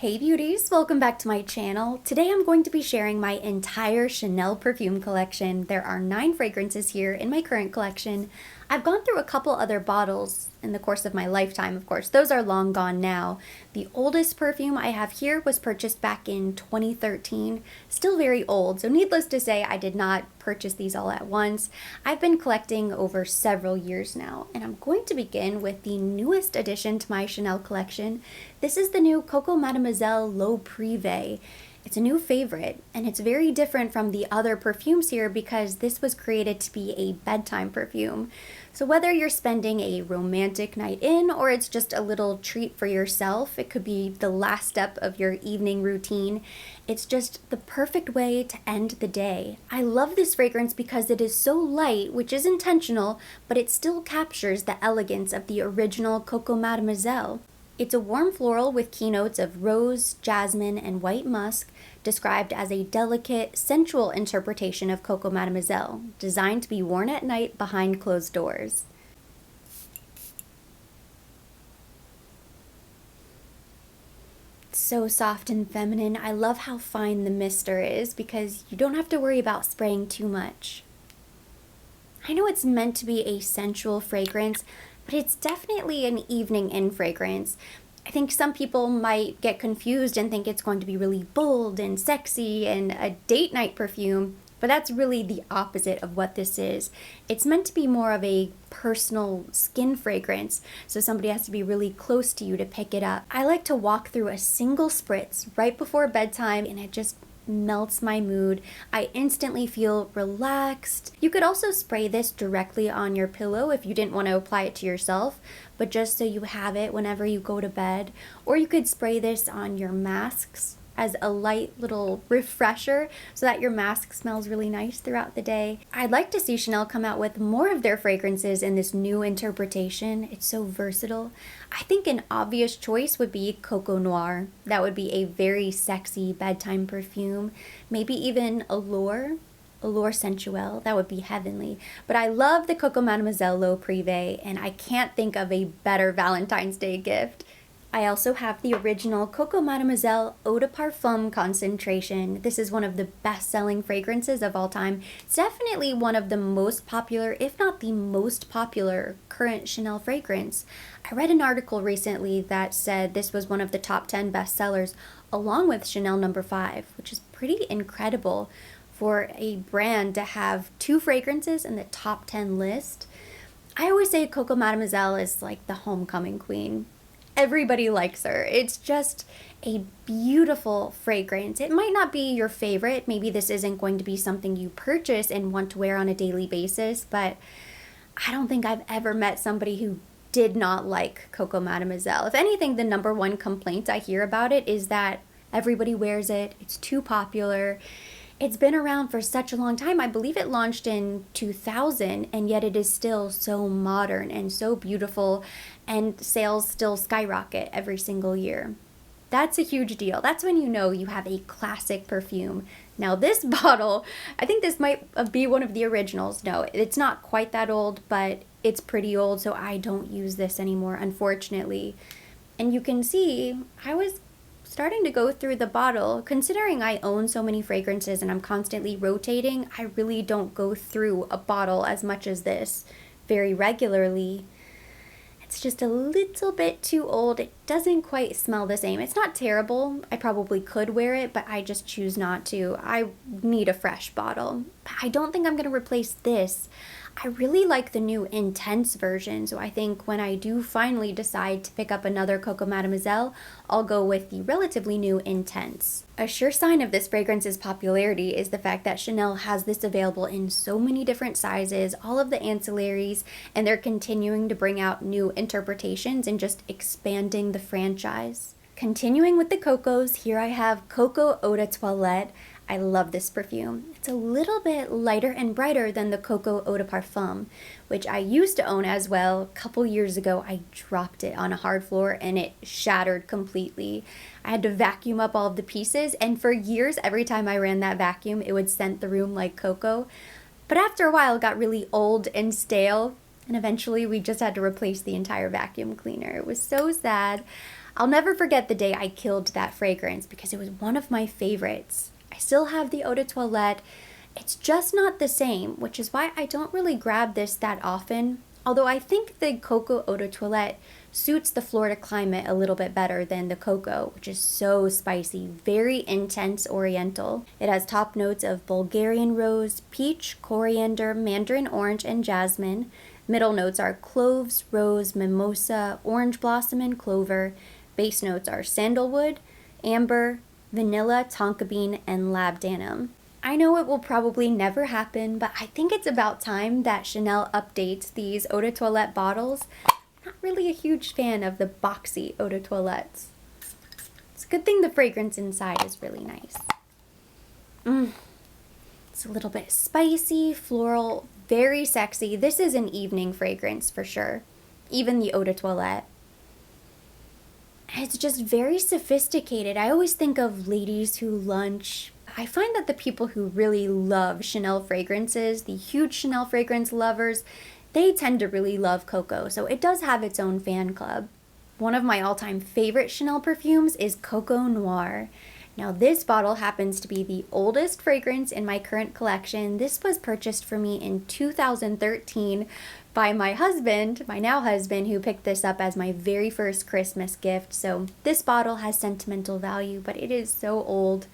Hey beauties, welcome back to my channel. Today I'm going to be sharing my entire Chanel perfume collection. There are 9 fragrances here in my current collection. I've gone through a couple other bottles in the course of my lifetime, of course. Those are long gone now. The oldest perfume I have here was purchased back in 2013. Still very old, so needless to say, I did not purchase these all at once. I've been collecting over several years now, and I'm going to begin with the newest addition to my Chanel collection. This is the new Coco Mademoiselle L'Eau Privée. It's a new favorite, and it's very different from the other perfumes here because this was created to be a bedtime perfume. So whether you're spending a romantic night in or it's just a little treat for yourself, it could be the last step of your evening routine, it's just the perfect way to end the day. I love this fragrance because it is so light, which is intentional, but it still captures the elegance of the original Coco Mademoiselle. It's a warm floral with keynotes of rose, jasmine, and white musk, described as a delicate, sensual interpretation of Coco Mademoiselle, designed to be worn at night behind closed doors. It's so soft and feminine. I love how fine the mister is because you don't have to worry about spraying too much. I know it's meant to be a sensual fragrance, but it's definitely an evening in fragrance. I think some people might get confused and think it's going to be really bold and sexy and a date night perfume, but that's really the opposite of what this is. It's meant to be more of a personal skin fragrance, so somebody has to be really close to you to pick it up. I like to walk through a single spritz right before bedtime, and it just melts my mood. I instantly feel relaxed. You could also spray this directly on your pillow if you didn't want to apply it to yourself, but just so you have it whenever you go to bed. Or you could spray this on your masks as a light little refresher so that your mask smells really nice throughout the day. I'd like to see Chanel come out with more of their fragrances in this new interpretation. It's so versatile. I think an obvious choice would be Coco Noir. That would be a very sexy bedtime perfume. Maybe even Allure Sensuelle. That would be heavenly. But I love the Coco Mademoiselle L'Eau Privée, and I can't think of a better Valentine's Day gift. I also have the original Coco Mademoiselle Eau de Parfum concentration. This is one of the best-selling fragrances of all time. It's definitely one of the most popular, if not the most popular, current Chanel fragrance. I read an article recently that said this was one of the top 10 bestsellers, along with Chanel No. 5, which is pretty incredible for a brand to have 2 fragrances in the top 10 list. I always say Coco Mademoiselle is like the homecoming queen. Everybody likes her. It's just a beautiful fragrance. It might not be your favorite. Maybe this isn't going to be something you purchase and want to wear on a daily basis, but I don't think I've ever met somebody who did not like Coco Mademoiselle. If anything, the number one complaint I hear about it is that everybody wears it. It's too popular. It's been around for such a long time. I believe it launched in 2000, and yet it is still so modern and so beautiful, and sales still skyrocket every single year. That's a huge deal. That's when you know you have a classic perfume. Now this bottle, I think this might be one of the originals. No, it's not quite that old, but it's pretty old, so I don't use this anymore, unfortunately. And you can see, I was starting to go through the bottle. Considering I own so many fragrances and I'm constantly rotating, I really don't go through a bottle as much as this very regularly. It's just a little bit too old. It doesn't quite smell the same. It's not terrible. I probably could wear it, but I just choose not to. I need a fresh bottle. I don't think I'm going to replace this. I really like the new Intense version, so I think when I do finally decide to pick up another Coco Mademoiselle, I'll go with the relatively new Intense. A sure sign of this fragrance's popularity is the fact that Chanel has this available in so many different sizes, all of the ancillaries, and they're continuing to bring out new interpretations and just expanding the franchise. Continuing with the Cocos, here I have Coco Eau de Toilette. I love this perfume. It's a little bit lighter and brighter than the Coco Eau de Parfum, which I used to own as well. A couple years ago, I dropped it on a hard floor and it shattered completely. I had to vacuum up all of the pieces, and for years, every time I ran that vacuum, it would scent the room like cocoa. But after a while, it got really old and stale, and eventually we just had to replace the entire vacuum cleaner. It was so sad. I'll never forget the day I killed that fragrance because it was one of my favorites. I still have the eau de toilette. It's just not the same, which is why I don't really grab this that often. Although I think the Coco eau de toilette suits the Florida climate a little bit better than the Coco, which is so spicy, very intense oriental. It has top notes of Bulgarian rose, peach, coriander, mandarin orange, and jasmine. Middle notes are cloves, rose, mimosa, orange blossom, and clover. Base notes are sandalwood, amber, vanilla, tonka bean, and labdanum. I know it will probably never happen, but I think it's about time that Chanel updates these eau de toilette bottles. I'm not really a huge fan of the boxy eau de toilettes. It's a good thing the fragrance inside is really nice. It's a little bit spicy, floral, very sexy. This is an evening fragrance for sure, even the eau de toilette. It's just very sophisticated. I always think of ladies who lunch. I find that the people who really love Chanel fragrances, the huge Chanel fragrance lovers, they tend to really love Coco, so it does have its own fan club. One of my all-time favorite Chanel perfumes is Coco Noir. Now this bottle happens to be the oldest fragrance in my current collection. This was purchased for me in 2013 by my husband, my now husband, who picked this up as my very first Christmas gift. So this bottle has sentimental value, but it is so old.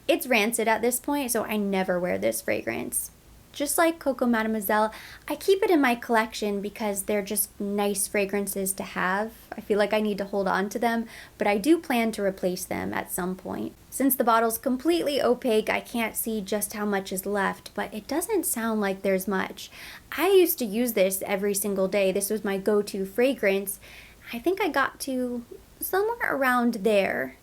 It's rancid at this point, so I never wear this fragrance. Just like Coco Mademoiselle, I keep it in my collection because they're just nice fragrances to have. I feel like I need to hold on to them, but I do plan to replace them at some point. Since the bottle's completely opaque, I can't see just how much is left, but it doesn't sound like there's much. I used to use this every single day. This was my go-to fragrance. I think I got to somewhere around there.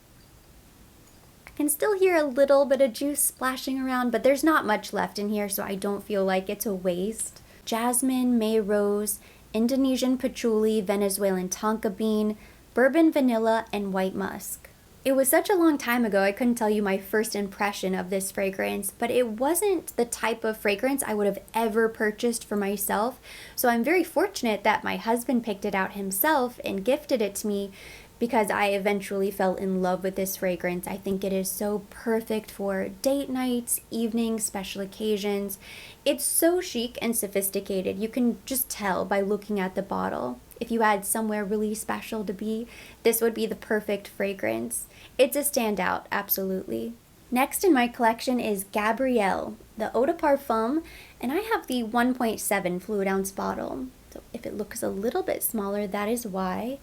Can still hear a little bit of juice splashing around, but there's not much left in here, so I don't feel like it's a waste. Jasmine, May Rose, Indonesian patchouli, Venezuelan tonka bean, bourbon vanilla, and white musk. It was such a long time ago, I couldn't tell you my first impression of this fragrance, but it wasn't the type of fragrance I would have ever purchased for myself, so I'm very fortunate that my husband picked it out himself and gifted it to me, because I eventually fell in love with this fragrance. I think it is so perfect for date nights, evenings, special occasions. It's so chic and sophisticated. You can just tell by looking at the bottle. If you had somewhere really special to be, this would be the perfect fragrance. It's a standout, absolutely. Next in my collection is Gabrielle, the Eau de Parfum, and I have the 1.7 fluid ounce bottle. So if it looks a little bit smaller, that is why.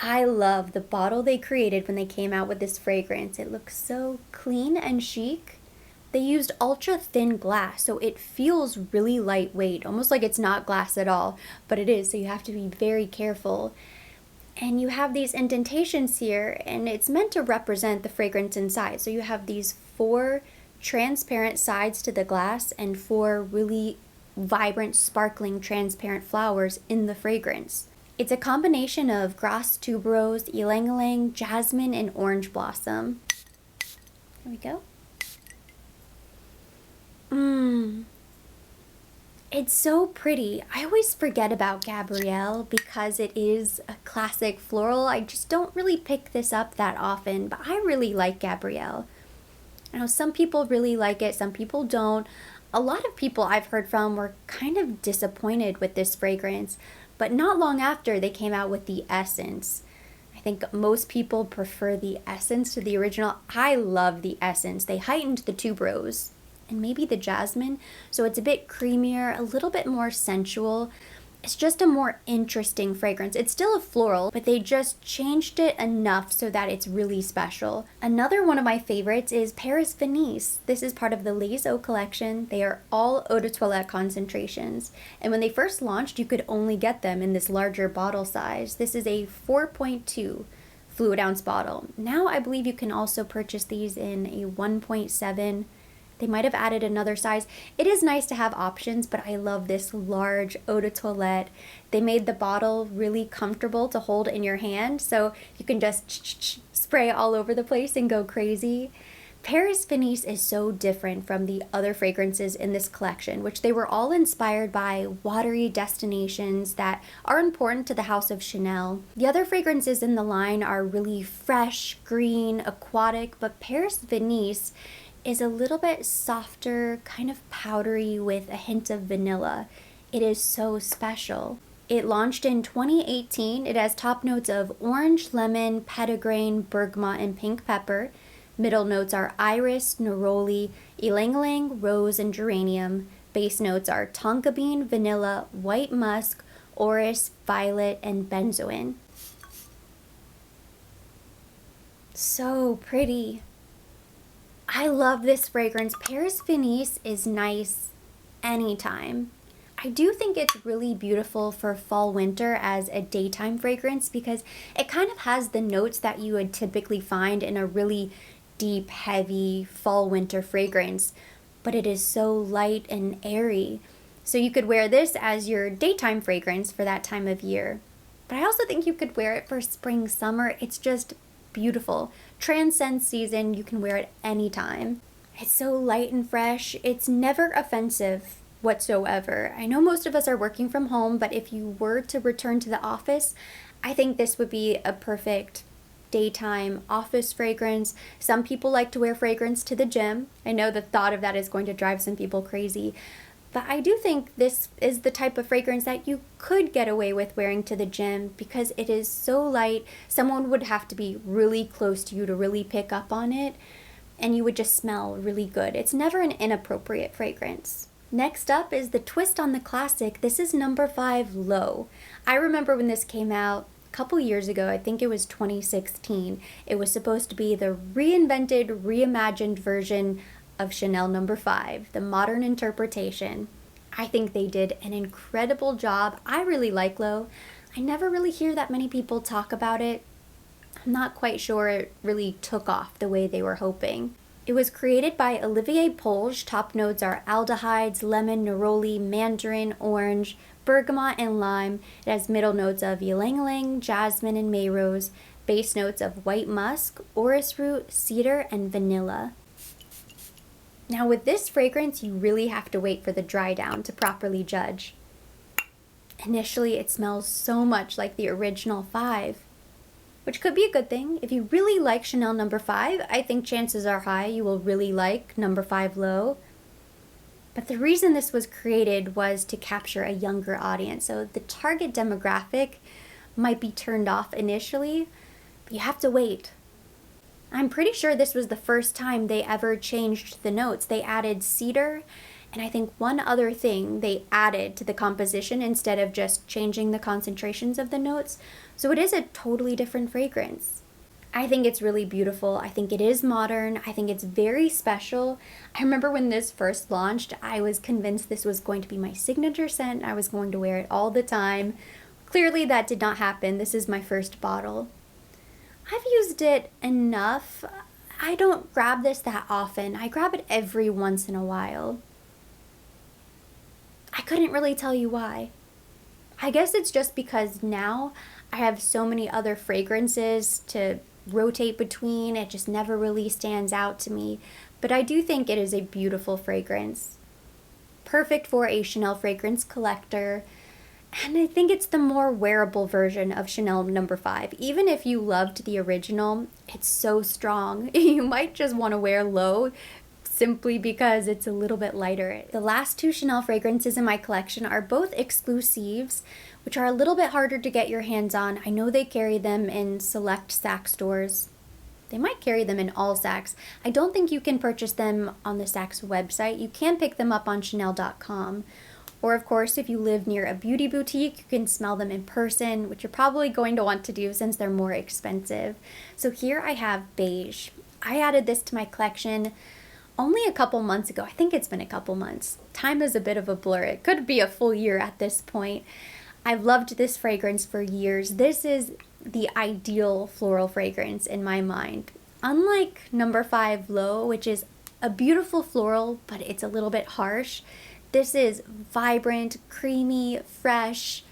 I love the bottle they created when they came out with this fragrance. It looks so clean and chic. They used ultra thin glass, so it feels really lightweight, almost like it's not glass at all, but it is, so you have to be very careful. And you have these indentations here, and it's meant to represent the fragrance inside. So you have these 4 transparent sides to the glass and 4 really vibrant, sparkling, transparent flowers in the fragrance. It's a combination of grass tuberose, ylang-ylang, jasmine, and orange blossom. There we go. It's so pretty. I always forget about Gabrielle because it is a classic floral. I just don't really pick this up that often, but I really like Gabrielle. I know some people really like it, some people don't. A lot of people I've heard from were kind of disappointed with this fragrance, but not long after they came out with the Essence. I think most people prefer the Essence to the original. I love the Essence. They heightened the tuberose and maybe the jasmine, so it's a bit creamier, a little bit more sensual. It's just a more interesting fragrance. It's still a floral, but they just changed it enough so that it's really special. Another one of my favorites is Paris Venice. This is part of the Les Eaux collection. They are all eau de toilette concentrations. And when they first launched, you could only get them in this larger bottle size. This is a 4.2 fluid ounce bottle. Now I believe you can also purchase these in a 1.7. They might have added another size. It is nice to have options, but I love this large eau de toilette. They made the bottle really comfortable to hold in your hand, so you can just spray all over the place and go crazy. Paris Venice is so different from the other fragrances in this collection, which they were all inspired by watery destinations that are important to the House of Chanel. The other fragrances in the line are really fresh, green, aquatic, but Paris Venice is a little bit softer, kind of powdery with a hint of vanilla. It is so special. It launched in 2018. It has top notes of orange, lemon, petitgrain, bergamot, and pink pepper. Middle notes are iris, neroli, ylang-ylang, rose, and geranium. Base notes are tonka bean, vanilla, white musk, orris, violet, and benzoin. So pretty. I love this fragrance. Paris Venice is nice anytime. I do think it's really beautiful for fall winter as a daytime fragrance because it kind of has the notes that you would typically find in a really deep, heavy fall winter fragrance, but it is so light and airy. So you could wear this as your daytime fragrance for that time of year. But I also think you could wear it for spring, summer. It's just beautiful. Transcends season. You can wear it anytime. It's so light and fresh. It's never offensive whatsoever. I know most of us are working from home, but if you were to return to the office, I think this would be a perfect daytime office fragrance. Some people like to wear fragrance to the gym. I know the thought of that is going to drive some people crazy, but I do think this is the type of fragrance that you could get away with wearing to the gym because it is so light. Someone would have to be really close to you to really pick up on it, and you would just smell really good. It's never an inappropriate fragrance. Next up is the twist on the classic. This is number 5, Low. I remember when this came out couple years ago, I think it was 2016, it was supposed to be the reinvented, reimagined version of Chanel No. 5, the modern interpretation. I think they did an incredible job. I really like Low. I never really hear that many people talk about it. I'm not quite sure it really took off the way they were hoping. It was created by Olivier Polge. Top notes are aldehydes, lemon, neroli, mandarin, orange, bergamot, and lime. It has middle notes of ylang-ylang, jasmine, and may rose. Base notes of white musk, orris root, cedar, and vanilla. Now with this fragrance, you really have to wait for the dry down to properly judge. Initially, it smells so much like the original 5, which could be a good thing. If you really like Chanel No. 5, I think chances are high you will really like No. 5 Low. But the reason this was created was to capture a younger audience. So the target demographic might be turned off initially, but you have to wait. I'm pretty sure this was the first time they ever changed the notes. They added cedar, and I think one other thing they added to the composition instead of just changing the concentrations of the notes. So it is a totally different fragrance. I think it's really beautiful. I think it is modern. I think it's very special. I remember when this first launched, I was convinced this was going to be my signature scent. I was going to wear it all the time. Clearly that did not happen. This is my first bottle. I've used it enough. I don't grab this that often. I grab it every once in a while. I couldn't really tell you why. I guess it's just because now I have so many other fragrances to rotate between. It just never really stands out to me. But I do think it is a beautiful fragrance. Perfect for a Chanel fragrance collector. And I think it's the more wearable version of Chanel No. 5. Even if you loved the original, it's so strong. You might just want to wear Low simply because it's a little bit lighter. The last 2 Chanel fragrances in my collection are both exclusives, which are a little bit harder to get your hands on. I know they carry them in select Saks stores. They might carry them in all Saks. I don't think you can purchase them on the Saks website. You can pick them up on Chanel.com. Or of course, if you live near a beauty boutique, you can smell them in person, which you're probably going to want to do since they're more expensive. So here I have Beige. I added this to my collection only a couple months ago. I think it's been a couple months. Time is a bit of a blur. It could be a full year at this point. I've loved this fragrance for years. This is the ideal floral fragrance in my mind. Unlike No. 5 Low, which is a beautiful floral, but it's a little bit harsh, this is vibrant, creamy, fresh,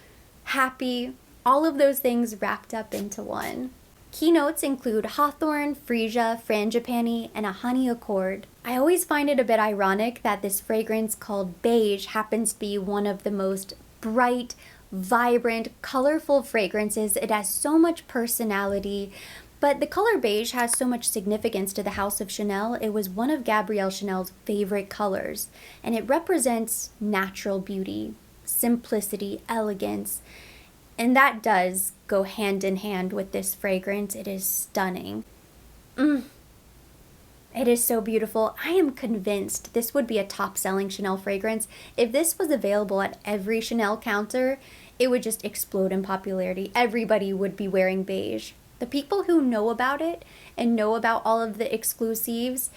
happy, all of those things wrapped up into one. Keynotes include hawthorn, freesia, frangipani, and a honey accord. I always find it a bit ironic that this fragrance called Beige happens to be one of the most bright, vibrant, colorful fragrances. It has so much personality, but the color beige has so much significance to the House of Chanel. It was one of Gabrielle Chanel's favorite colors, and it represents natural beauty, simplicity, elegance, and that does go hand in hand with this fragrance. It is stunning. It is so beautiful. I am convinced this would be a top-selling Chanel fragrance. If this was available at every Chanel counter, it would just explode in popularity. Everybody would be wearing beige. The people who know about it and know about all of the exclusives,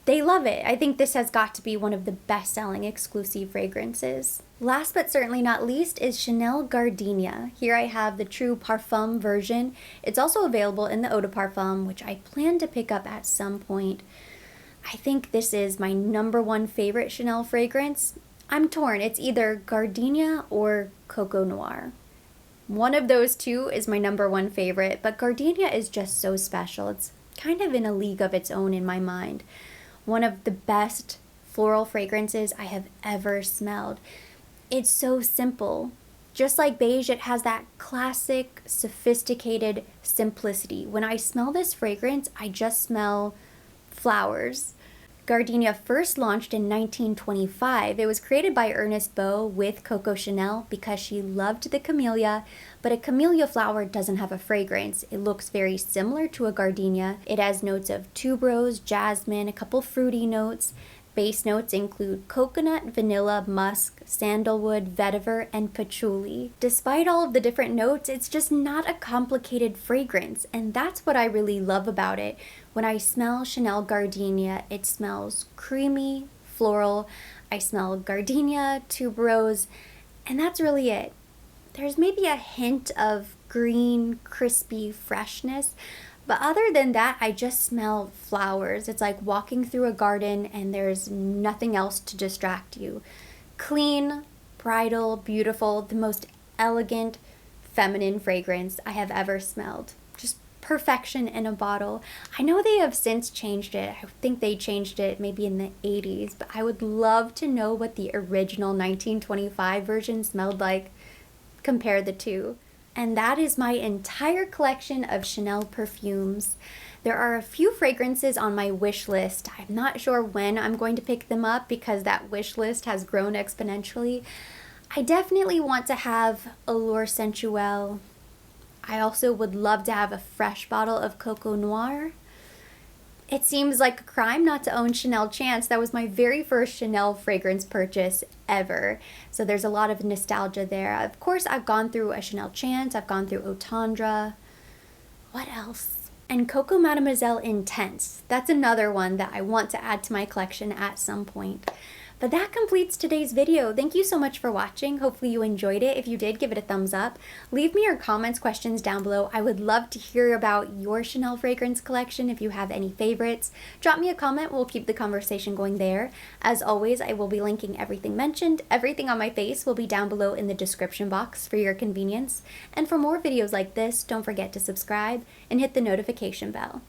they love it. I think this has got to be one of the best-selling exclusive fragrances. Last but certainly not least is Chanel Gardenia. Here I have the true Parfum version. It's also available in the Eau de Parfum, which I plan to pick up at some point. I think this is my #1 favorite Chanel fragrance. I'm torn. It's either Gardenia or Coco Noir. One of those two is my #1 favorite, but Gardenia is just so special. It's kind of in a league of its own in my mind. One of the best floral fragrances I have ever smelled. It's so simple. Just like Beige, it has that classic, sophisticated simplicity. When I smell this fragrance, I just smell flowers. Gardenia first launched in 1925. It was created by Ernest Beau with Coco Chanel because she loved the camellia, but a camellia flower doesn't have a fragrance. It looks very similar to a gardenia. It has notes of tuberose, jasmine, a couple fruity notes. Base notes include coconut, vanilla, musk, sandalwood, vetiver, and patchouli. Despite all of the different notes, it's just not a complicated fragrance, and that's what I really love about it. When I smell Chanel Gardenia, it smells creamy, floral. I smell gardenia, tuberose, and that's really it. There's maybe a hint of green, crispy freshness, but other than that, I just smell flowers. It's like walking through a garden and there's nothing else to distract you. Clean, bridal, beautiful, the most elegant, feminine fragrance I have ever smelled. Just perfection in a bottle. I know they have since changed it. I think they changed it maybe in the 80s, but I would love to know what the original 1925 version smelled like. Compare the two. And that is my entire collection of Chanel perfumes. There are a few fragrances on my wish list. I'm not sure when I'm going to pick them up because that wish list has grown exponentially. I definitely want to have Allure Sensuelle. I also would love to have a fresh bottle of Coco Noir. It seems like a crime not to own Chanel Chance. That was my very first Chanel fragrance purchase ever. So there's a lot of nostalgia there. Of course, I've gone through a Chanel Chance. I've gone through Otandra. What else? And Coco Mademoiselle Intense. That's another one that I want to add to my collection at some point. But that completes today's video. Thank you so much for watching. Hopefully you enjoyed it. If you did, give it a thumbs up. Leave me your comments, questions down below. I would love to hear about your Chanel fragrance collection if you have any favorites. Drop me a comment. We'll keep the conversation going there. As always, I will be linking everything mentioned. Everything on my face will be down below in the description box for your convenience. And for more videos like this, don't forget to subscribe and hit the notification bell.